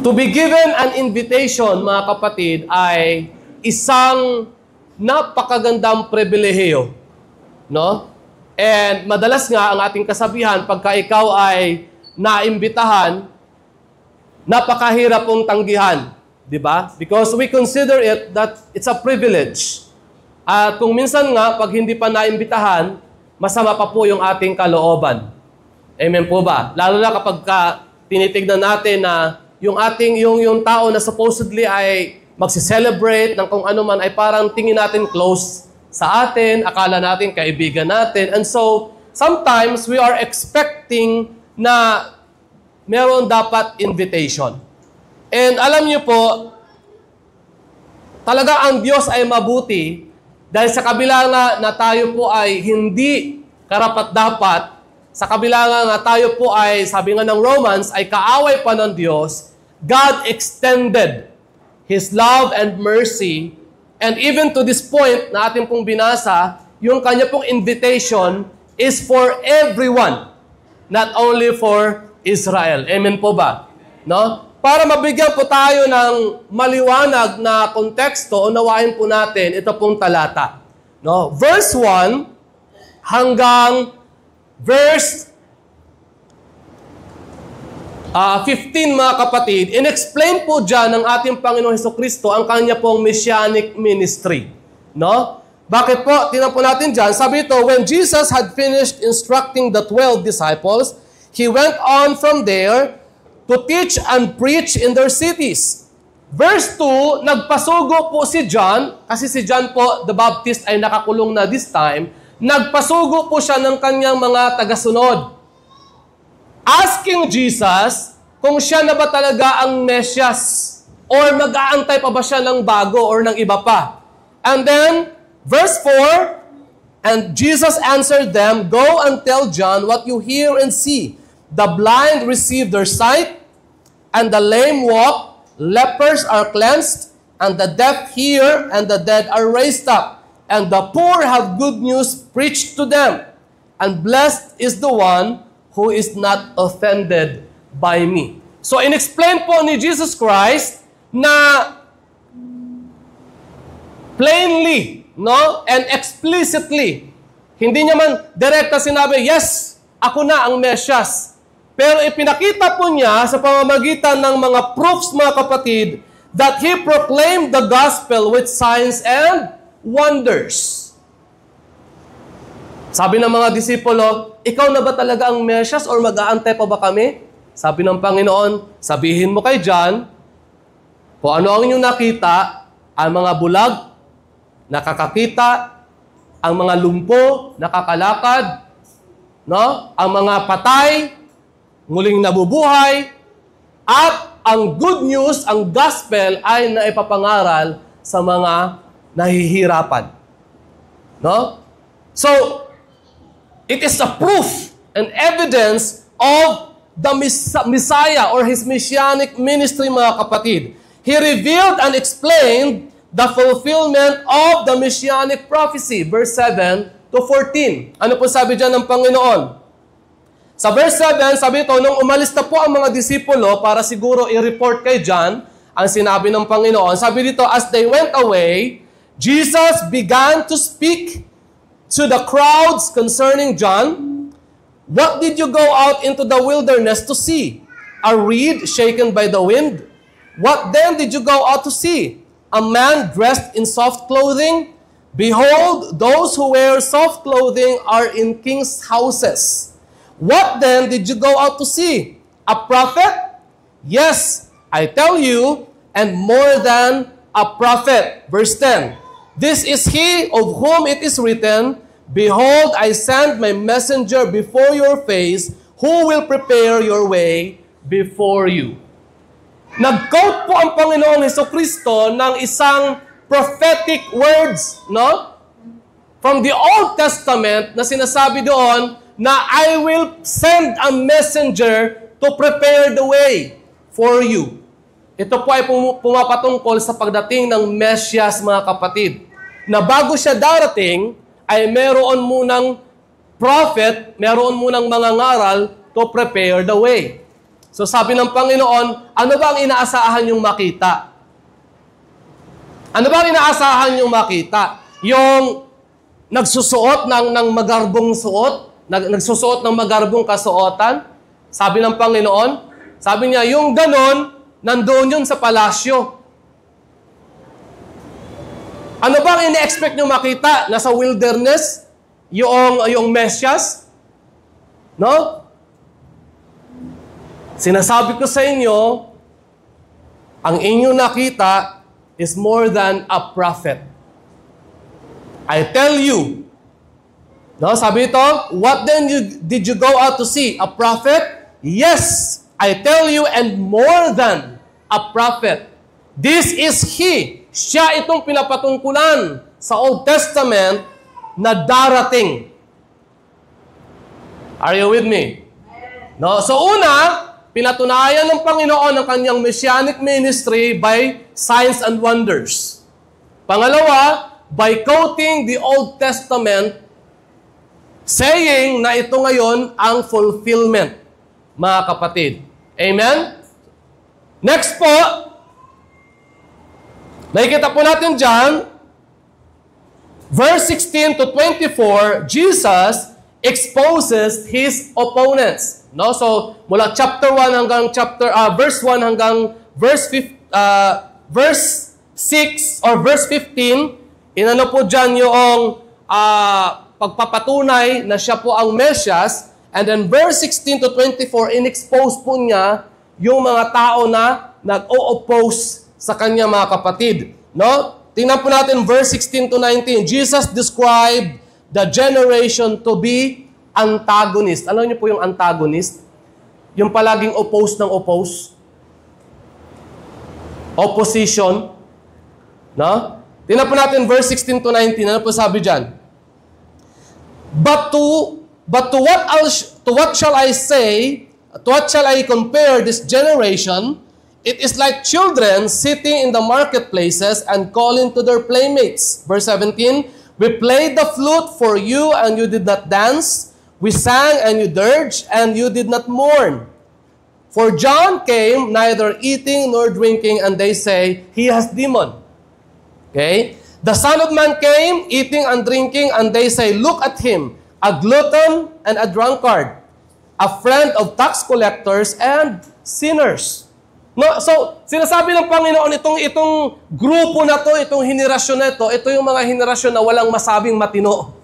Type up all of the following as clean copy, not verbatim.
To be given an invitation, mga kapatid, ay isang napakagandang pribilehiyo, no? And madalas nga ang ating kasabihan, pagka ikaw ay naimbitahan, napakahirap pong tanggihan, di ba? Because we consider it that it's a privilege. At kung minsan nga, pag hindi pa naimbitahan, masama pa po yung ating kalooban. Amen po ba? Lalo na kapag tinitignan natin na yung tao na supposedly ay magsi-celebrate ng kung ano man ay parang tingin natin close sa atin, akala natin kaibigan natin. And so, sometimes we are expecting na meron dapat invitation. And alam niyo po, talaga ang Diyos ay mabuti dahil sa kabila nga na tayo po ay hindi karapat-dapat, sa kabila nga tayo po ay, sabi nga ng Romans, ay kaaway pa ng Diyos, God extended His love and mercy, and even to this point na ating pong binasa, yung kanya pong invitation is for everyone, not only for Israel. Amen po ba? No? Para mabigyan po tayo ng maliwanag na konteksto, unawain po natin ito pong talata. No? Verse 1 hanggang verse 15, mga kapatid, in-explain po dyan ng ating Panginoong Hesukristo ang kanya pong messianic ministry. No? Bakit po? Tingnan po natin dyan. Sabi ito, when Jesus had finished instructing the 12 disciples, He went on from there to teach and preach in their cities. Verse 2, nagpasugo po si John, kasi si John po, the Baptist, ay nakakulong na this time, nagpasugo po siya ng kanyang mga tagasunod. Asking Jesus kung siya na ba talaga ang Mesias or mag-aantay pa ba siya ng bago or ng iba pa. And then, verse 4, and Jesus answered them, go and tell John what you hear and see. The blind receive their sight, and the lame walk, lepers are cleansed, and the deaf hear, and the dead are raised up, and the poor have good news preached to them. And blessed is the one who is not offended by me. So, in-explain po ni Jesus Christ na plainly, no, and explicitly, hindi niya man direkta sinabi, yes, ako na ang Mesias. Pero ipinakita po niya sa pamamagitan ng mga proofs, mga kapatid, that He proclaimed the gospel with signs and wonders. Sabi ng mga disipulo, ikaw na ba talaga ang Mesias or mag-aantay pa ba kami? Sabi ng Panginoon, sabihin mo kay John, kung ano ang inyong nakita, ang mga bulag, nakakakita, ang mga lumpo, nakakalakad, no? Ang mga patay, muling nabubuhay, at ang good news, ang gospel, ay naipapangaral sa mga nahihirapan. No? So, it is a proof and evidence of the Messiah or His messianic ministry, mga kapatid. He revealed and explained the fulfillment of the messianic prophecy. Verse 7 to 14. Ano po sabi dyan ng Panginoon? Sa verse 7, sabi ito, nung umalis na po ang mga disipulo para siguro i-report kay John ang sinabi ng Panginoon, sabi dito, as they went away, Jesus began to speak to the crowds concerning John. What did you go out into the wilderness to see? A reed shaken by the wind? What then did you go out to see? A man dressed in soft clothing? Behold, those who wear soft clothing are in kings' houses. What then did you go out to see? A prophet? Yes, I tell you, and more than a prophet. Verse 10. This is he of whom it is written, behold, I send my messenger before your face, who will prepare your way before you. Nag-quote po ang Panginoong Hesukristo ng isang prophetic words, no? From the Old Testament na sinasabi doon na I will send a messenger to prepare the way for you. Ito po ay pumapatungkol sa pagdating ng Mesias, mga kapatid. Na bago siya darating, ay meron munang prophet, meron munang mga ngaral to prepare the way. So sabi ng Panginoon, ano ba ang inaasahan yung makita? Ano ba ang inaasahan yung makita? Yung nagsusuot ng magarbong suot, nagsusuot ng magarbong kasuotan? Sabi ng Panginoon, sabi niya, yung ganon, nandoon yun sa palasyo. Ano ba ang ine-expect nyo makita? Nasa wilderness? Yung Mesyas? No? Sinasabi ko sa inyo, ang inyong nakita is more than a prophet. I tell you. No, sabi ito, what then did you go out to see? A prophet? Yes, I tell you, and more than a prophet. This is He. Siya itong pinapatungkulan sa Old Testament na darating. Are you with me? No? So una, pinatunayan ng Panginoon ang kanyang messianic ministry by signs and wonders. Pangalawa, by quoting the Old Testament, saying na ito ngayon ang fulfillment, mga kapatid. Amen? Next po, nakikita po natin dyan, verse 16 to 24, Jesus exposes His opponents. No? So, mula chapter 1 hanggang verse 1 hanggang verse 6 or verse 15, inano po dyan yung pagpapatunay na siya po ang Mesyas. And then verse 16 to 24, in-expose po niya yung mga tao na nag-o-oppose sa kanya, mga kapatid. No? Tingnan po natin verse 16 to 19. Jesus described the generation to be antagonist. Alam niyo po yung antagonist? Yung palaging oppose ng oppose. Opposition. No? Tingnan po natin verse 16 to 19. Ano po sabi dyan? But to what shall I say? To what shall I compare this generation? It is like children sitting in the marketplaces and calling to their playmates. Verse 17, we played the flute for you and you did not dance. We sang and you dirged and you did not mourn. For John came neither eating nor drinking, and they say, he has demon. Okay? The Son of Man came eating and drinking, and they say, look at him, a glutton and a drunkard, a friend of tax collectors and sinners. No, so sinasabi ng Panginoon itong grupo na to, itong henerasyon na ito yung mga henerasyon na walang masabing matino.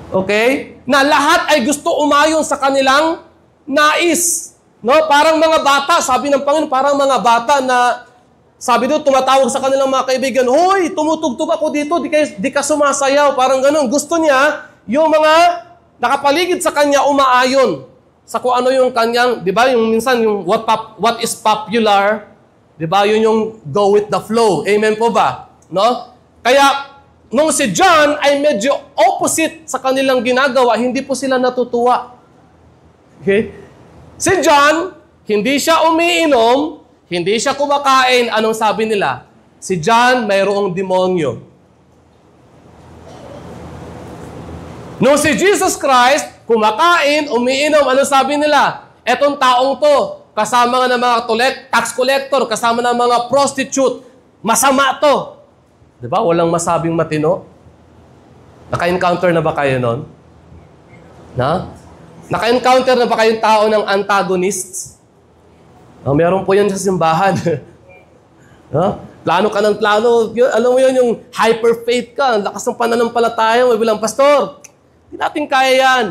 Okay? Na lahat ay gusto umayon sa kanilang nais. No, parang mga bata, sabi ng Panginoon, parang mga bata na sabi doon, tumatawag sa kanilang mga kaibigan, hoy, tumutugtog ako dito, di ka sumasayaw. Parang ganun. Gusto niya, yung mga nakapaligid sa kanya umaayon sa kung ano yung kanyang, di ba, yung minsan, yung what is popular, di ba, yun yung go with the flow. Amen po ba? No? Kaya, nung si John ay medyo opposite sa kanilang ginagawa, hindi po sila natutuwa. Okay? Si John, hindi siya umiinom, hindi siya kumakain. Anong sabi nila? Si John mayroong demonyo. Nung si Jesus Christ, kumakain, umiinom, anong sabi nila? Etong taong to, kasama nga ng mga tax collector, kasama ng mga prostitute, masama to. Diba? Walang masabing matino. Naka-encounter na ba kayo nun? Na? Naka-encounter na ba kayong tao ng antagonists? Meron po yan sa simbahan. Plano ka ng plano. Alam mo yun, yung hyper-faith ka. Ang lakas ng pananampalataya mo. Bilang, pastor, hindi natin kaya yan.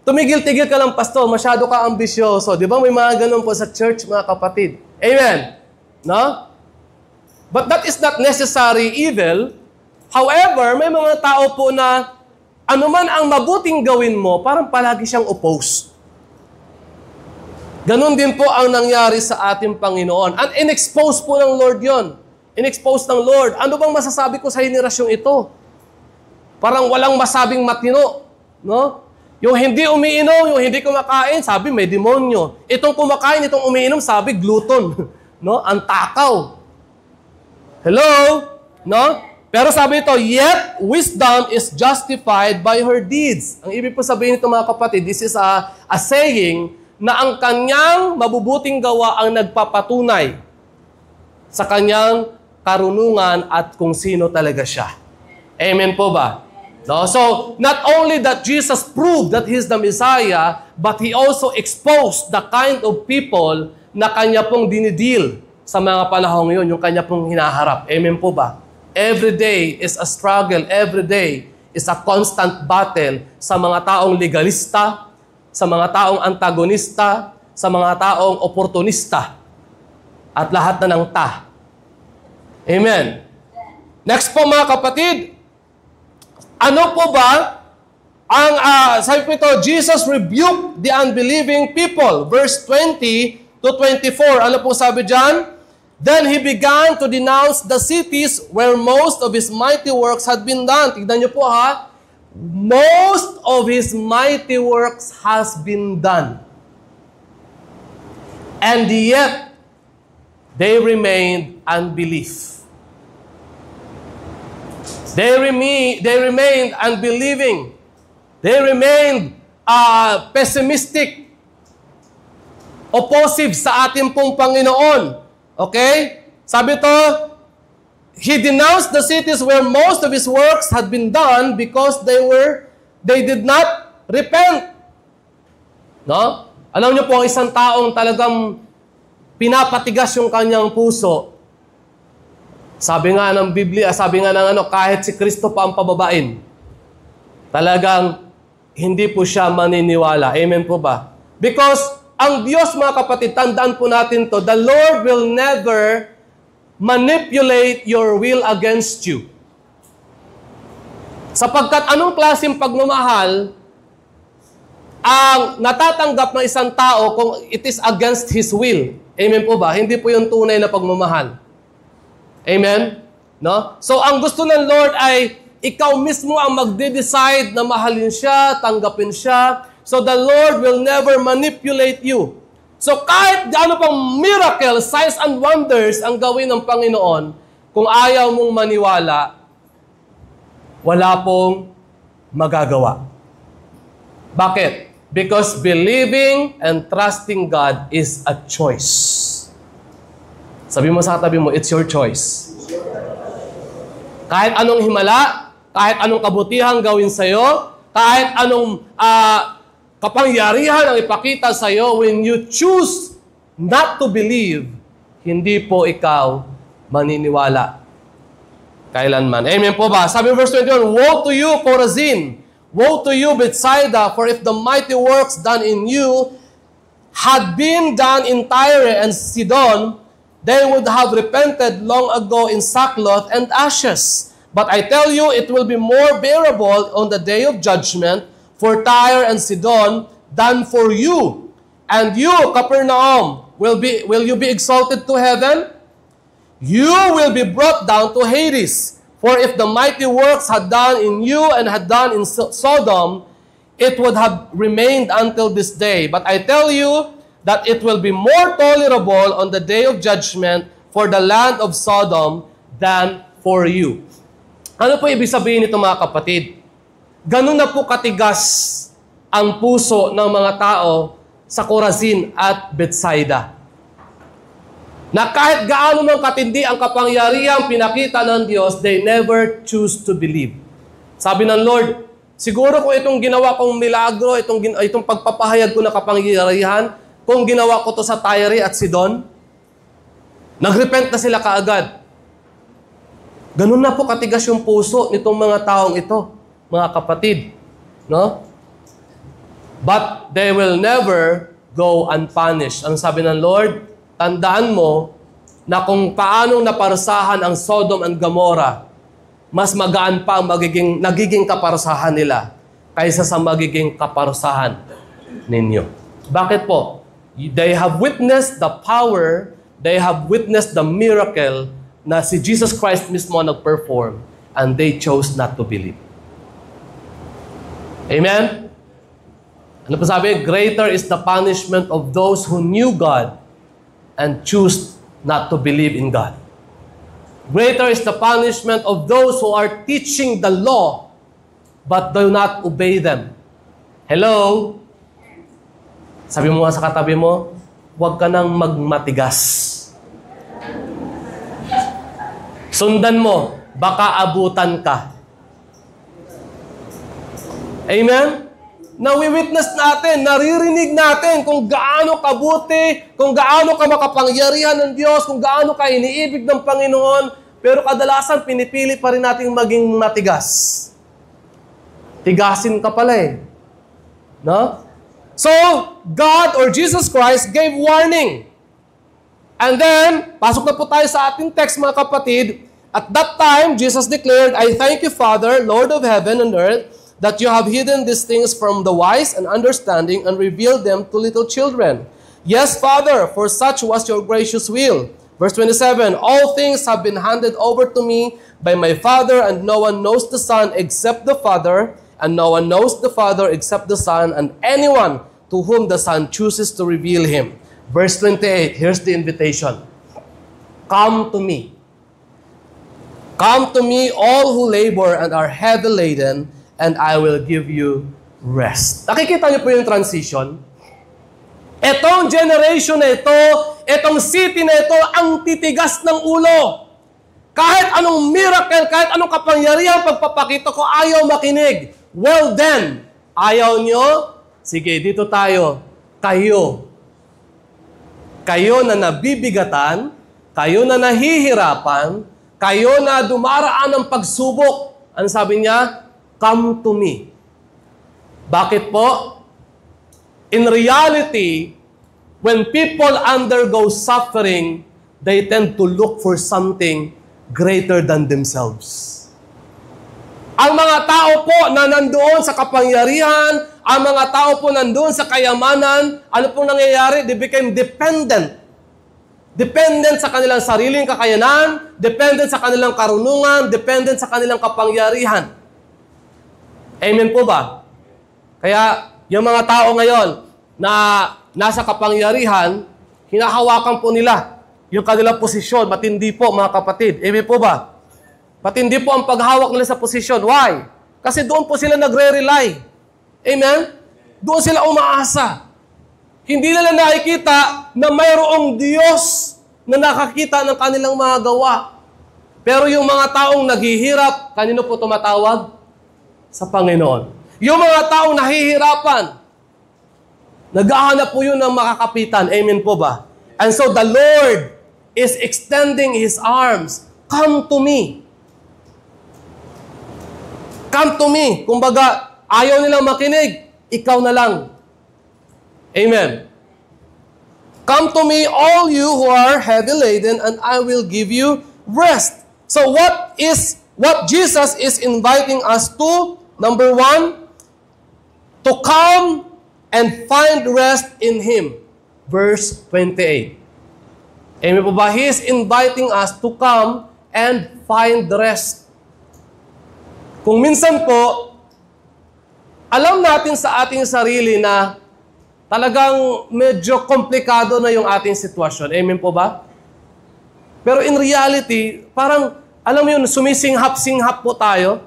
Tumigil-tigil ka lang, pastor. Masyado ka ambisyoso. Di ba may mga ganun po sa church, mga kapatid? Amen? No? But that is not necessary evil. However, may mga tao po na anuman ang mabuting gawin mo, parang palagi siyang oppose. Ganon din po ang nangyari sa ating Panginoon. And in-expose po ng Lord yon. In-expose ng Lord. Ano bang masasabi ko sa henerasyong ito? Parang walang masabing matino. No? Yung hindi umiinom, yung hindi kumakain, sabi may demonyo. Itong kumakain, itong umiinom, sabi glutton. No? Ang takaw. Hello? No? Pero sabi ito, yet wisdom is justified by her deeds. Ang ibig po sabihin nito, mga kapatid, this is a saying na ang kanyang mabubuting gawa ang nagpapatunay sa kanyang karunungan at kung sino talaga siya. Amen po ba? No? So, not only that Jesus proved that He's the Messiah, but He also exposed the kind of people na Kanya pong dinidil sa mga panahong yun, yung Kanya pong hinaharap. Amen po ba? Every day is a struggle. Every day is a constant battle sa mga taong legalista, sa mga taong antagonista, sa mga taong oportunista, at lahat na ng ta. Amen. Next po mga kapatid, ano po ba ang, sabi po ito, Jesus rebuked the unbelieving people. Verse 20 to 24. Ano po sabi dyan? Then He began to denounce the cities where most of His mighty works had been done. Tignan niyo po ha. Most of His mighty works has been done. And yet, they remained unbelief. They remained unbelieving. They remained pessimistic. Opposive sa ating pong Panginoon. Okay? Sabi to, He denounced the cities where most of His works had been done because they did not repent. No? Alam niyo po, isang taong talagang pinapatigas yung kanyang puso. Sabi nga ng Biblia, sabi nga ng kahit si Kristo pa ang pababain, talagang hindi po siya maniniwala. Amen po ba? Because ang Diyos, mga kapatid, tandaan po natin to, the Lord will never manipulate your will against you. Sapagkat anong klaseng pagmamahal ang natatanggap ng isang tao kung it is against His will? Amen po ba? Hindi po yung tunay na pagmamahal. Amen? No? So, ang gusto ng Lord ay ikaw mismo ang magde-decide na mahalin siya, tanggapin siya. So, the Lord will never manipulate you. So, kahit gaano pang miracle, signs and wonders ang gawin ng Panginoon, kung ayaw mong maniwala, wala pong magagawa. Bakit? Because believing and trusting God is a choice. Sabi mo sa katabi mo, it's your choice. Kahit anong himala, kahit anong kabutihang gawin sa'yo, kahit anong kapangyarihan ang ipakita sa'yo, when you choose not to believe, hindi po ikaw maniniwala kailanman. Amen po ba? Sabi verse 21, woe to you, Chorazin! Woe to you, Bethsaida! For if the mighty works done in you had been done in Tyre and Sidon, they would have repented long ago in sackcloth and ashes. But I tell you, it will be more bearable on the day of judgment for Tyre and Sidon than for you. And you, Capernaum, will you be exalted to heaven? You will be brought down to Hades. For if the mighty works had done in you and had done in Sodom, it would have remained until this day. But I tell you that it will be more tolerable on the day of judgment for the land of Sodom than for you. Ano po ibig sabihin nito, mga kapatid? Ganun na po katigas ang puso ng mga tao sa Chorazin at Bethsaida. Na kahit gaano mang katindi ang kapangyarihang pinakita ng Diyos, they never choose to believe. Sabi ng Lord, siguro kung itong ginawa kong milagro, itong pagpapahayag ko na kapangyarihan, kung ginawa ko to sa Tyre at Sidon, nagrepent na sila kaagad. Ganun na po katigas yung puso nitong mga taong ito, mga kapatid. No? But they will never go unpunished. Ang sabi ng Lord, tandaan mo na kung paanong naparusahan ang Sodom and Gomorrah, mas magaan pa ang nagiging kaparusahan nila kaysa sa magiging kaparusahan ninyo. Bakit po? They have witnessed the power, they have witnessed the miracle na si Jesus Christ mismo nag-perform, and they chose not to believe. Amen? Ano pa sabi? Greater is the punishment of those who knew God and choose not to believe in God. Greater is the punishment of those who are teaching the law but do not obey them. Hello? Sabi mo nga sa katabi mo, huwag ka nang magmatigas. Sundan mo, baka abutan ka. Amen? Nawi-witness natin, naririnig natin kung gaano kabuti, kung gaano ka makapangyarihan ng Diyos, kung gaano ka iniibig ng Panginoon, pero kadalasan pinipili pa rin natin maging matigas. Tigasin ka pala eh. No? So, God or Jesus Christ gave warning. And then, pasok na po tayo sa ating text mga kapatid. At that time, Jesus declared, I thank you, Father, Lord of heaven and earth, that you have hidden these things from the wise and understanding and revealed them to little children. Yes, Father, for such was your gracious will. Verse 27, all things have been handed over to me by my Father, and no one knows the Son except the Father, and no one knows the Father except the Son, and anyone to whom the Son chooses to reveal him. Verse 28, here's the invitation. Come to me. Come to me, all who labor and are heavy laden, and I will give you rest. Nakikita niyo po yung transition? Etong generation na ito, etong city na ito, ang titigas ng ulo. Kahit anong miracle, kahit anong kapangyarihan pagpapakita ko, ayaw makinig. Well then, ayaw nyo? Sige, dito tayo. Kayo. Kayo na nabibigatan, kayo na nahihirapan, kayo na dumaraan ng pagsubok. Ano sabi niya? Come to me. Bakit po? In reality, when people undergo suffering, they tend to look for something greater than themselves. Ang mga tao po na nandoon sa kapangyarihan, ang mga tao po nandoon sa kayamanan, ano pong nangyayari? They became dependent. Dependent sa kanilang sariling kakayanan, dependent sa kanilang karunungan, dependent sa kanilang kapangyarihan. Amen po ba? Kaya, yung mga tao ngayon na nasa kapangyarihan, hinahawakan po nila yung kanilang posisyon. Matindi po, mga kapatid. Amen po ba? Matindi po ang paghawak nila sa posisyon. Why? Kasi doon po sila nagre-rely. Amen? Doon sila umaasa. Hindi nila nakikita na mayroong Diyos na nakakita ng kanilang mga gawa. Pero yung mga taong naghihirap, kanino po tumatawag? Sa Panginoon. Yung mga taong nahihirapan, naghahanap po yun ng makakapitan. Amen po ba? And so the Lord is extending His arms. Come to me. Come to me. Kumbaga, ayaw nilang makinig, ikaw na lang. Amen. Come to me, all you who are heavy laden, and I will give you rest. So what Jesus is inviting us to? Number one, to come and find rest in Him. Verse 28. Amen po ba? He is inviting us to come and find rest. Kung minsan po, alam natin sa ating sarili na talagang medyo komplikado na yung ating sitwasyon. Amen po ba? Pero in reality, parang, alam mo yun, sumisinghap-singhap po tayo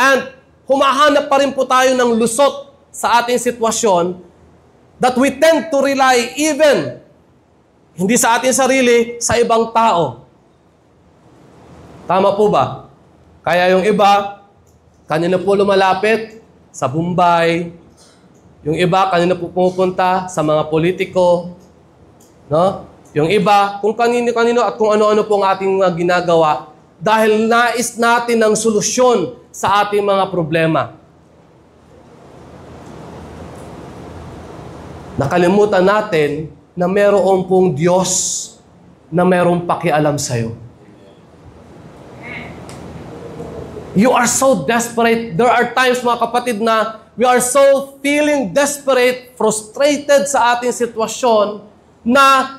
and humahanap pa rin po tayo ng lusot sa ating sitwasyon that we tend to rely even, hindi sa ating sarili, sa ibang tao. Tama po ba? Kaya yung iba, kanina po lumalapit sa Bombay. Yung iba, kanina po pumupunta sa mga politiko. No? Yung iba, kung kanino-kanino at kung ano-ano pong ating ginagawa dahil nais natin ng solusyon sa ating mga problema. Nakalimutan natin na mayroon pong Diyos na mayroong pakialam sa'yo. You are so desperate. There are times, mga kapatid, na we are so feeling desperate, frustrated sa ating sitwasyon na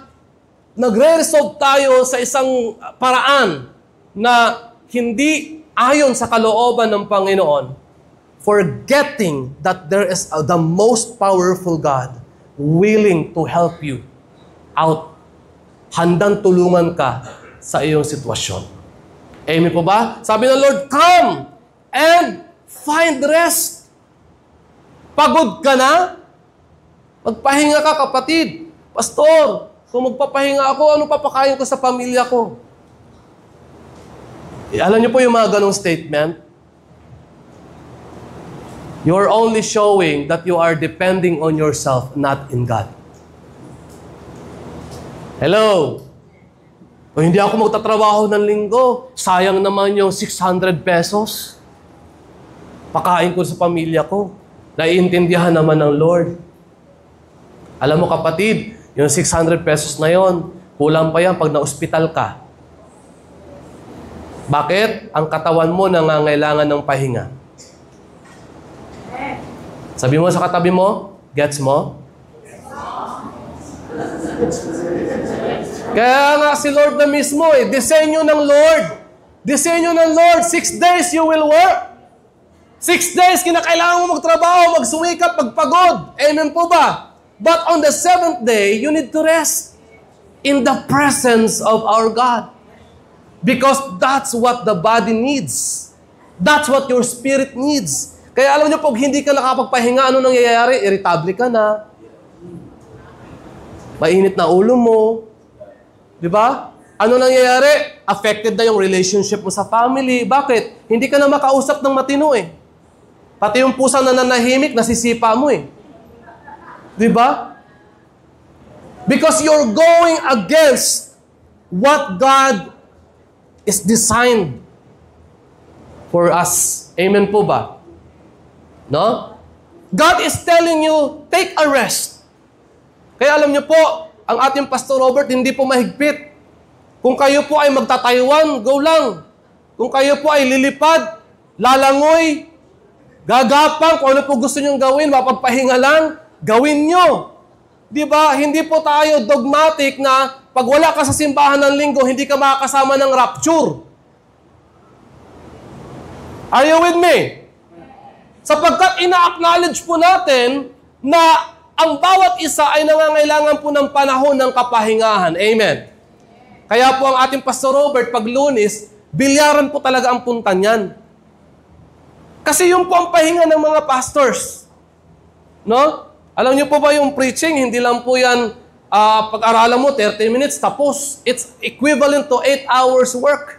nagre-resolve tayo sa isang paraan na hindi ayon sa kalooban ng Panginoon, forgetting that there is the most powerful God willing to help you out. Handang tulungan ka sa iyong sitwasyon. Amen po ba? Sabi ng Lord, come and find rest. Pagod ka na? Magpahinga ka, kapatid. Pastor, kung magpapahinga ako, ano papakain ko sa pamilya ko? Alam niyo po yung mga ganong statement? You're only showing that you are depending on yourself, not in God. Hello? Kung hindi ako magtatrabaho ng linggo, sayang naman yung 600 pesos. Pakain ko sa pamilya ko. Naiintindihan naman ng Lord. Alam mo kapatid, yung 600 pesos na yon, kulang pa yan pag na-ospital ka. Bakit? Ang katawan mo nangangailangan ng pahinga. Sabi mo sa katabi mo, gets mo? Kaya nga si Lord na mismo disenyo ng Lord. Disenyo ng Lord, 6 days you will work. 6 days, kinakailangan mo magtrabaho, magsumikap, magpagod. Amen po ba? But on the 7th day, you need to rest in the presence of our God. Because that's what the body needs. That's what your spirit needs. Kaya alam niyo, pag hindi ka nakapagpahinga, ano nangyayari? Irritable ka na. Mainit na ulo mo. Di ba? Ano nangyayari? Affected na yung relationship mo sa family. Bakit? Hindi ka na makausap ng matino eh. Pati yung pusa na nanahimik, nasisipa mo eh. Di ba? Because you're going against what God is designed for us. Amen po ba? No? God is telling you, take a rest. Kaya alam niyo po, ang ating Pastor Robert hindi po mahigpit. Kung kayo po ay magtatayuan, go lang. Kung kayo po ay lilipad, lalangoy, gagapang, kung ano po gusto niyong gawin, mapagpahinga lang, gawin niyo. Di ba? Hindi po tayo dogmatic na pag wala ka sa simbahan ng linggo, hindi ka makakasama ng rapture. Are you with me? Sapagkat ina-acknowledge po natin na ang bawat isa ay nangangailangan po ng panahon ng kapahingahan. Amen. Kaya po ang ating Pastor Robert, pag Lunes, bilyaran po talaga ang punta niyan. Kasi yun po ang pahinga ng mga pastors. No? Alam niyo po ba yung preaching, hindi lang po yan, pag-aralan mo, 30 minutes, tapos. It's equivalent to 8 hours work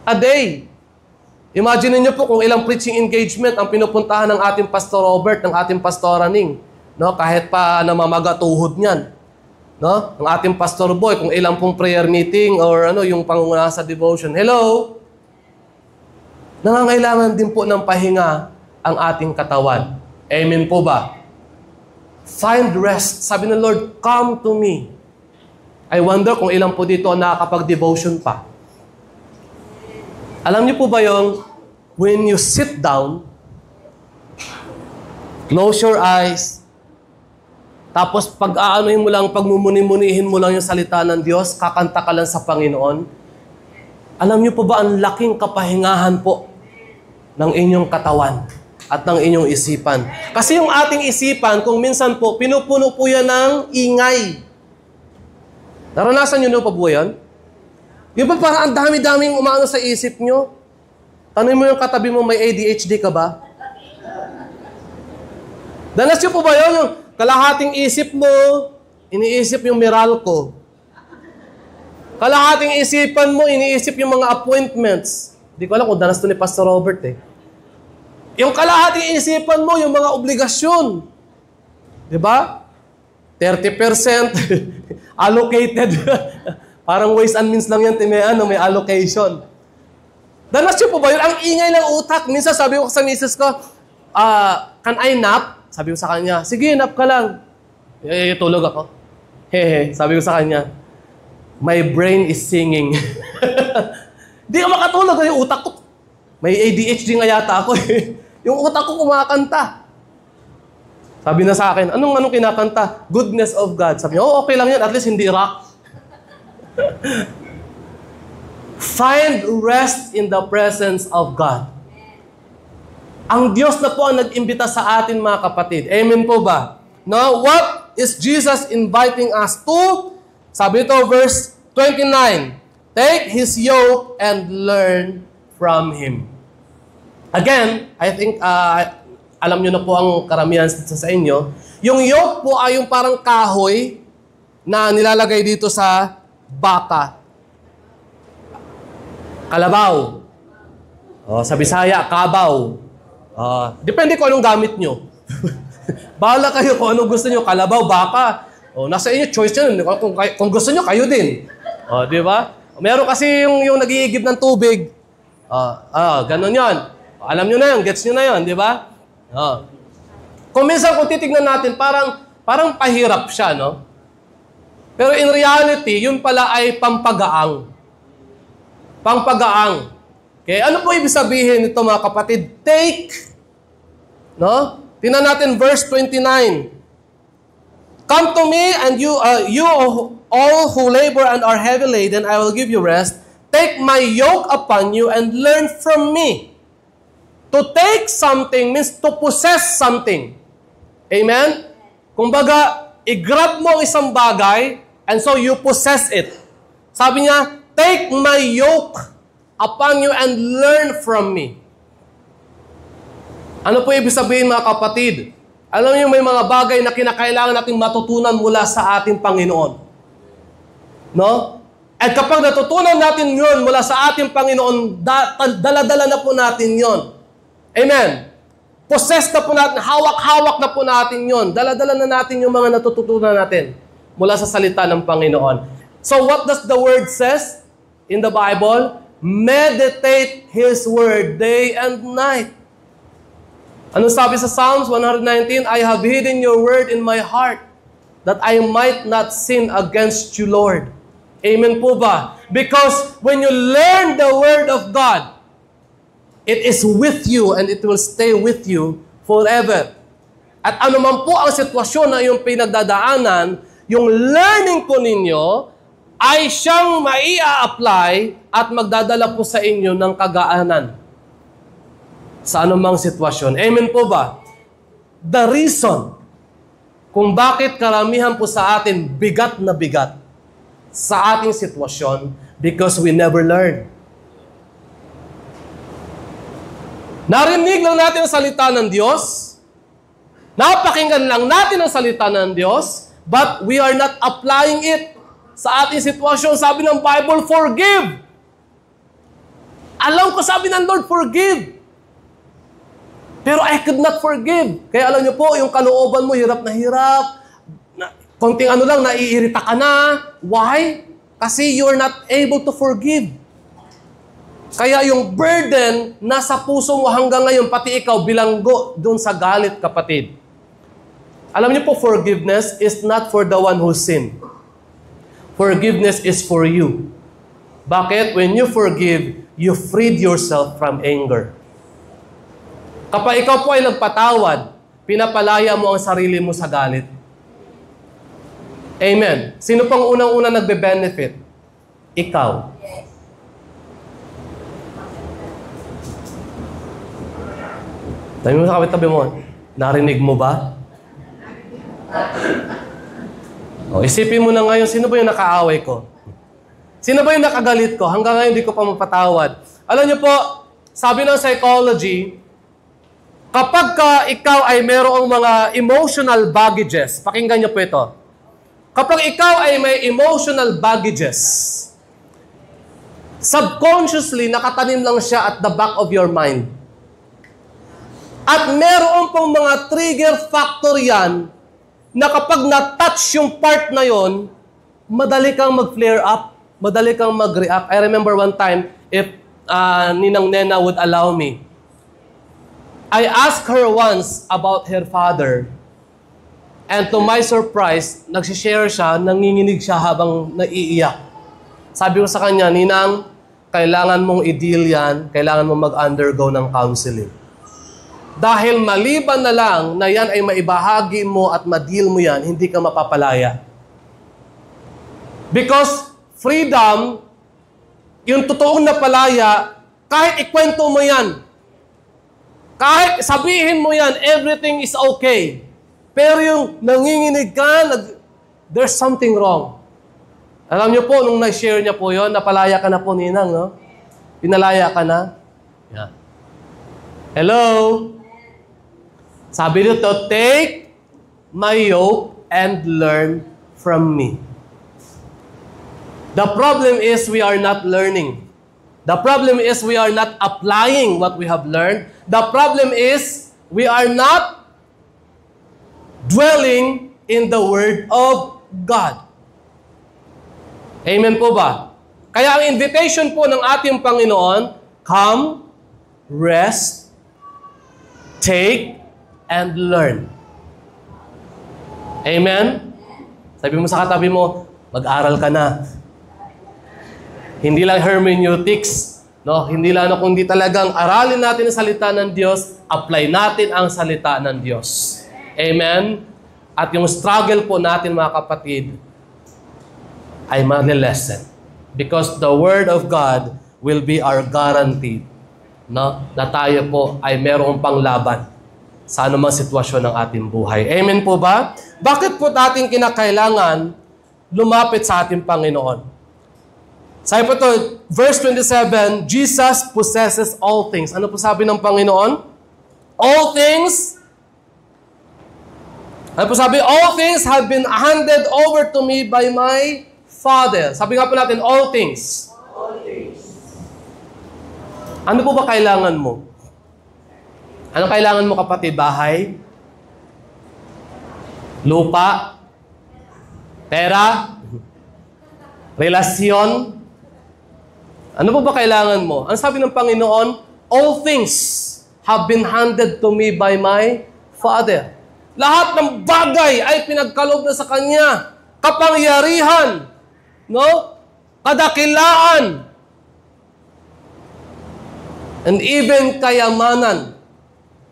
a day. Imagine niyo po kung ilang preaching engagement ang pinupuntahan ng ating Pastor Robert, ng ating Pastora Ning. No? Kahit pa namamagatuhod niyan. No? Ang ating Pastor Boy, kung ilang pong prayer meeting or yung pangunguna sa devotion. Hello? Nangangailangan din po ng pahinga ang ating katawan. Amen po ba? Find rest. Sabi ng Lord, come to me. I wonder kung ilang po dito nakakapag-devotion pa. Alam niyo po ba yung when you sit down, close your eyes, tapos pag-aanuhin mo lang, pagmumuni-munihin mo lang yung salita ng Diyos, kakanta ka lang sa Panginoon, alam niyo po ba ang laking kapahingahan po ng inyong katawan at ng inyong isipan? Kasi yung ating isipan, kung minsan po, pinupuno po yan ng ingay. Naranasan niyo na po yan? Yung ba parang ang dami-daming umaano sa isip nyo? Tanong mo yung katabi mo, may ADHD ka ba? Danas nyo po ba yun? Yung kalahating isip mo, iniisip yung Meralco. Kalahating isipan mo, iniisip yung mga appointments. Hindi ko alam kung danas to ni Pastor Robert eh. Yung kalahating isipan mo, yung mga obligasyon. Diba? 30% allocated. Parang ways and means lang yan, may allocation. Danas yun po ba yun? Ang ingay ng utak. Minsan sabi ko sa misis ko, can I nap? Sabi ko sa kanya, sige, nap ka lang. Tulog ako. Hehe, sabi ko sa kanya, my brain is singing. Di ka makatulog. Yung utak ko, may ADHD nga yata ako eh. Yung utak ko kumakanta. Sabi na sa akin, anong kinakanta? Goodness of God. Sabi niya, okay lang yan, at least hindi rock. Find rest in the presence of God. Ang Diyos na po ang nag-imbita sa atin, mga kapatid. Amen po ba? No? What is Jesus inviting us to? Sabi ito, verse 29. Take His yoke and learn from Him. Again, I think, alam nyo na po ang karamihan sa inyo. Yung yoke po ay yung parang kahoy na nilalagay dito sa baka. Kalabaw. Sa Bisaya, kabaw. Depende kung anong gamit nyo. Bahala kayo kung anong gusto nyo. Kalabaw, baka. Nasa inyo, choice yun. Kung gusto nyo, kayo din. Di ba? Meron kasi yung nag-iigib ng tubig. Ganun yon. Alam nyo na yun, gets nyo na yun, di ba? Kung minsan kung titignan natin, parang pahirap siya, no? Pero in reality, yun pala ay pampagaang. Pampagaang. Okay, ano po ibig sabihin nito mga kapatid? Take, no? Tingnan natin verse 29. Come to me and you all who labor and are heavy laden, I will give you rest. Take my yoke upon you and learn from me. To take something means to possess something. Amen? Kumbaga, i-grab mo ang isang bagay and so you possess it. Sabi niya, take my yoke upon you and learn from me. Ano po ibig sabihin mga kapatid? Alam niyo may mga bagay na kinakailangan nating matutunan mula sa ating Panginoon. No? At kapag natutunan natin yun mula sa ating Panginoon, dala-dala na po natin yun. Amen. Possess na po natin, hawak-hawak na po natin yun. Dala-dala na natin yung mga natututunan natin mula sa salita ng Panginoon. So what does the word says in the Bible? Meditate His word day and night. Ano sabi sa Psalms 119? I have hidden your word in my heart that I might not sin against you, Lord. Amen po ba? Because when you learn the word of God, it is with you and it will stay with you forever. At anuman po ang sitwasyon na iyong pinagdadaanan, yung learning po ninyo ay siyang maia-apply at magdadala po sa inyo ng kagaanan sa anumang sitwasyon. Amen po ba? The reason kung bakit karamihan po sa atin bigat na bigat sa ating sitwasyon, because we never learn. Narinig lang natin ang salita ng Diyos, napakinggan lang natin ang salita ng Diyos, but we are not applying it sa ating sitwasyon. Sabi ng Bible, forgive. Alam ko, sabi ng Lord, forgive. Pero I could not forgive. Kaya alam niyo po, yung kalooban mo, hirap na hirap. Konting ano lang, naiirita ka na. Why? Kasi you're not able to forgive. Kaya yung burden nasa puso mo hanggang ngayon, pati ikaw bilanggo doon sa galit, kapatid. Alam niyo po, forgiveness is not for the one who sinned. Forgiveness is for you. Bakit? When you forgive, you freed yourself from anger. Kapag ikaw po ay nagpatawad, pinapalaya mo ang sarili mo sa galit. Amen. Sino pang unang-una nagbe-benefit? Ikaw. Tayo mo sa kapit-tabi mo, narinig mo ba? Isipin mo na ngayon, sino ba yung nakaaway ko? Sino ba yung nakagalit ko? Hanggang ngayon, hindi ko pa mapatawad. Alam niyo po, sabi ng psychology, kapag ikaw ay mayroong mga emotional baggages, pakinggan niyo po ito. Kapag ikaw ay may emotional baggages, subconsciously, nakatanim lang siya at the back of your mind. At meron pong mga trigger factor yan na kapag na-touch yung part na yon, madali kang mag-flare up, madali kang mag-react. I remember one time, if Ninang Nena would allow me, I asked her once about her father, and to my surprise, nagsishare siya, nanginginig siya habang naiiyak. Sabi ko sa kanya, Ninang, kailangan mong i-deal yan, kailangan mong mag-undergo ng counseling. Dahil maliban na lang na yan ay maibahagi mo at ma-deal mo yan, hindi ka mapapalaya. Because freedom, yung totoong napalaya, kahit ikwento mo yan, kahit sabihin mo yan, everything is okay. Pero yung nanginginig ka, there's something wrong. Alam niyo po, nung na-share niya po yon, napalaya ka na po, Ninang, no? Pinalaya ka na. Yeah. Hello? Sabi dito, take my yoke and learn from me. The problem is we are not learning. The problem is we are not applying what we have learned. The problem is we are not dwelling in the Word of God. Amen po ba? Kaya ang invitation po ng ating Panginoon, come, rest, take, and learn. Amen? Sabi mo sa katabi mo, mag-aral ka na. Hindi lang hermeneutics, no? Hindi lang kundi talagang aralin natin ang salita ng Diyos, apply natin ang salita ng Diyos. Amen? At yung struggle po natin, mga kapatid, ay manilesen. Because the Word of God will be our guarantee, no? Na tayo po ay merong panglaban sa anumang sitwasyon ng ating buhay. Amen po ba? Bakit po natin kinakailangan lumapit sa ating Panginoon? Sabi po ito, verse 27, Jesus possesses all things. Ano po sabi ng Panginoon? All things. Ano po sabi? All things have been handed over to me by my Father. Sabi nga po natin, all things. All things. Ano po ba kailangan mo? Ano kailangan mo, kapatid? Bahay? Lupa? Pera? Relasyon? Ano po ba kailangan mo? Ang sabi ng Panginoon, all things have been handed to me by my Father. Lahat ng bagay ay pinagkaloob na sa Kanya. Kapangyarihan, no? Kadakilaan, and even kayamanan.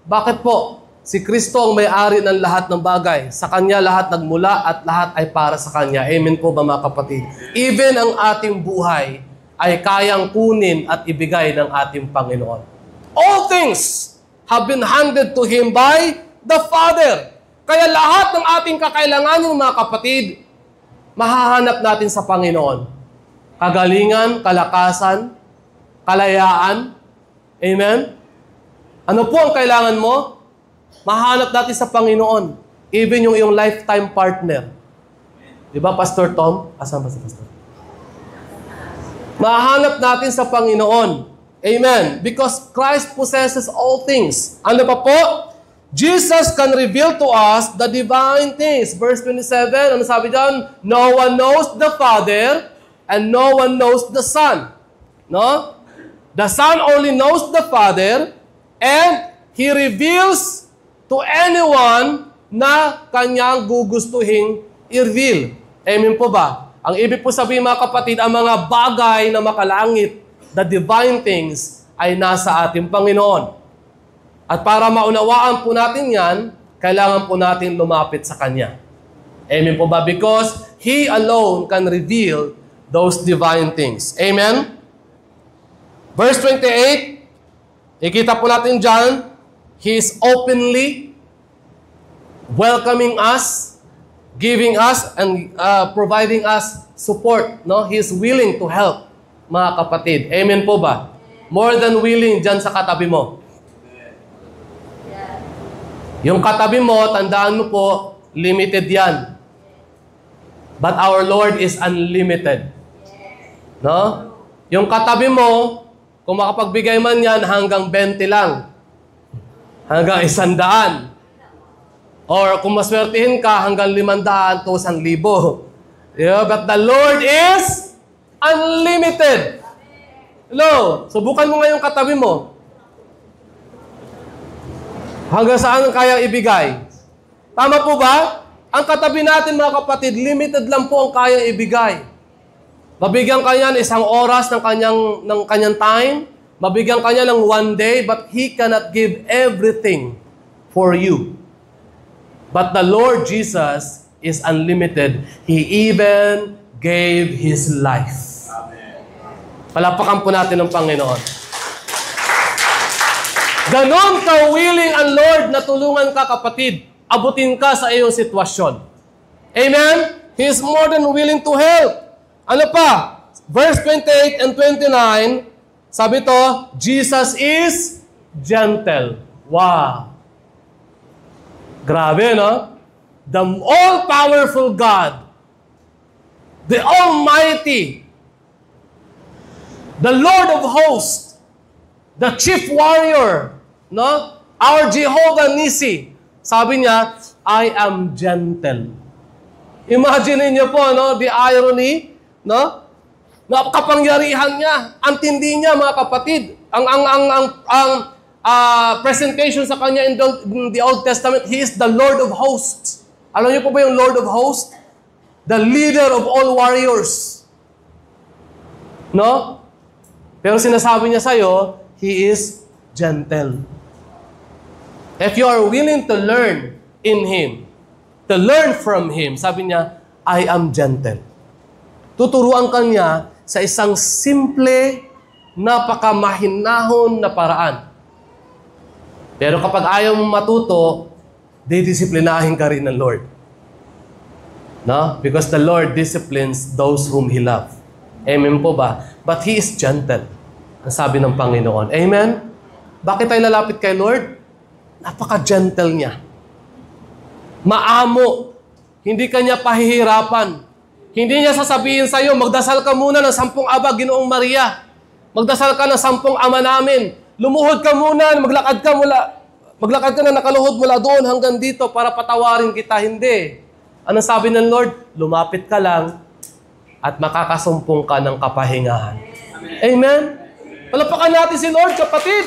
Bakit po? Si Kristo ang may-ari ng lahat ng bagay. Sa Kanya lahat nagmula at lahat ay para sa Kanya. Amen po ba, mga kapatid? Even ang ating buhay ay kayang kunin at ibigay ng ating Panginoon. All things have been handed to Him by the Father. Kaya lahat ng ating kakailanganin, mga kapatid, mahahanap natin sa Panginoon. Kagalingan, kalakasan, kalayaan. Amen? Ano po ang kailangan mo? Mahanap natin sa Panginoon. Even yung iyong lifetime partner. Di ba, Pastor Tom? Asan ba si Pastor? Mahanap natin sa Panginoon. Amen. Because Christ possesses all things. Ano pa po? Jesus can reveal to us the divine things. Verse 27, ano sabi dyan? No one knows the Father and no one knows the Son. No? The Son only knows the Father and He reveals to anyone na Kanyang gugustuhin i-reveal. Amen po ba? Ang ibig po sabihin, mga kapatid, ang mga bagay na makalangit, the divine things, ay nasa ating Panginoon. At para maunawaan po natin yan, kailangan po natin lumapit sa Kanya. Amen po ba? Because He alone can reveal those divine things. Amen? Verse 28, ikita po natin dyan, He is openly welcoming us, giving us and providing us support. No? He is willing to help, mga kapatid. Amen po ba? More than willing dyan sa katabi mo. Yung katabi mo, tandaan mo po, limited yan. But our Lord is unlimited. No? Yung katabi mo, kung makapagbigay man yan, hanggang 20 lang. Hanggang 100. Or kung maswertihin ka, hanggang 500 to 1,000. Yeah, but the Lord is unlimited. Hello? Subukan mo nga yung katabi mo. Hanggang saan ang kayang ibigay? Tama po ba? Ang katabi natin, mga kapatid, limited lang po ang kayang ibigay. Mabigyan kanya ng 1 oras ng kanyang time. Mabigyan kanya ng 1 day, but He cannot give everything for you. But the Lord Jesus is unlimited. He even gave His life. Amen. Palapakan po natin ng Panginoon. Ganon ka-willing ang Lord na tulungan ka, kapatid. Abutin ka sa iyong sitwasyon. Amen? He is more than willing to help. Ano pa? Verse 28 and 29, sabi to, Jesus is gentle. Wow! Grabe, no? The all-powerful God, the Almighty, the Lord of hosts, the chief warrior, no? Our Jehovah Nissi. Sabi niya, I am gentle. Imagine niyo po, no? The irony, no? Kapangyarihan niya, ang tindi niya, mga kapatid. Ang presentation sa kanya in the Old Testament, He is the Lord of hosts. Alam niyo po ba yung Lord of hosts? The leader of all warriors. No? Pero sinasabi niya sa'yo, He is gentle. If you are willing to learn in Him, to learn from Him, sabi niya, I am gentle. Tuturuan ka niya sa isang simple, napakamahinahon na paraan. Pero kapag ayaw mong matuto, didisiplinahin ka rin ng Lord. No? Because the Lord disciplines those whom He loves. Amen po ba? But He is gentle. Ang sabi ng Panginoon. Amen? Bakit tayo lalapit kay Lord? Napaka-gentle niya. Maamo. Hindi ka niya pahihirapan. Hindi niya sasabihin sa iyo, magdasal ka muna ng 10 Aba, Ginoong Maria. Magdasal ka ng 10 Ama namin. Lumuhod ka muna, maglakad ka na nakaluhod mula doon hanggang dito para patawarin kita. Hindi. Ano sabi ng Lord? Lumapit ka lang at makakasumpong ka ng kapahingahan. Amen? Palapakan natin si Lord, kapatid.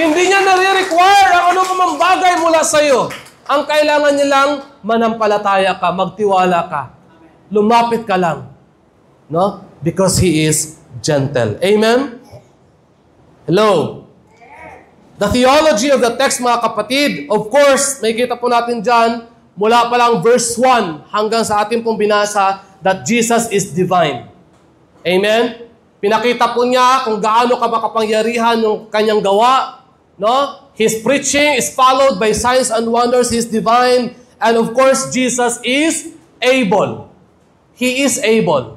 Hindi niya nare-require ang ano mang bagay mula sa iyo. Ang kailangan niya lang, manampalataya ka, magtiwala ka. Lumapit ka lang. No? Because He is gentle. Amen? Hello? The theology of the text, mga kapatid, of course, may kita po natin dyan, mula pa lang verse 1 hanggang sa ating pong binasa, that Jesus is divine. Amen? Pinakita po niya kung gaano ka makapangyarihan ng kanyang gawa. No? His preaching is followed by signs and wonders. He is divine. And of course, Jesus is able. He is able.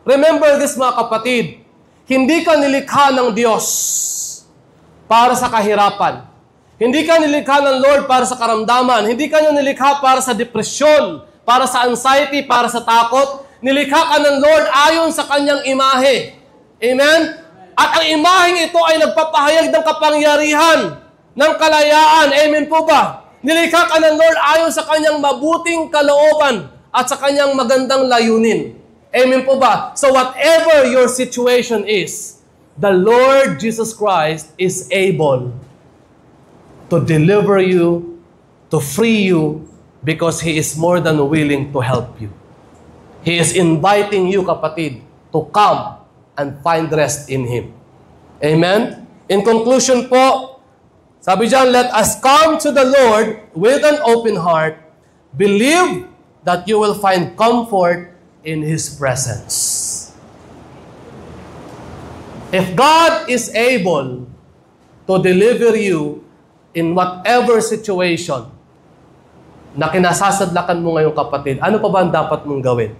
Remember this, mga kapatid. Hindi ka nilikha ng Diyos para sa kahirapan. Hindi ka nilikha ng Lord para sa karamdaman. Hindi ka nilikha para sa depresyon, para sa anxiety, para sa takot. Nilikha ka ng Lord ayon sa kanyang imahe. Amen? At ang imaheng ito ay nagpapahayag ng kapangyarihan, ng kalayaan. Amen po ba? Nilikha ka ng Lord ayon sa kanyang mabuting kalooban at sa kanyang magandang layunin. Amen po ba? So whatever your situation is, the Lord Jesus Christ is able to deliver you, to free you, because He is more than willing to help you. He is inviting you, kapatid, to come and find rest in Him. Amen? In conclusion po, sabi dyan, let us come to the Lord with an open heart, believe that you will find comfort in His presence. If God is able to deliver you in whatever situation na kinasasadlakan mo ngayon, kapatid, ano pa ba ang dapat mong gawin?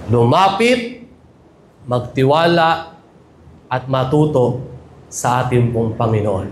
Lumapit, magtiwala, at matuto sa ating pong Panginoon.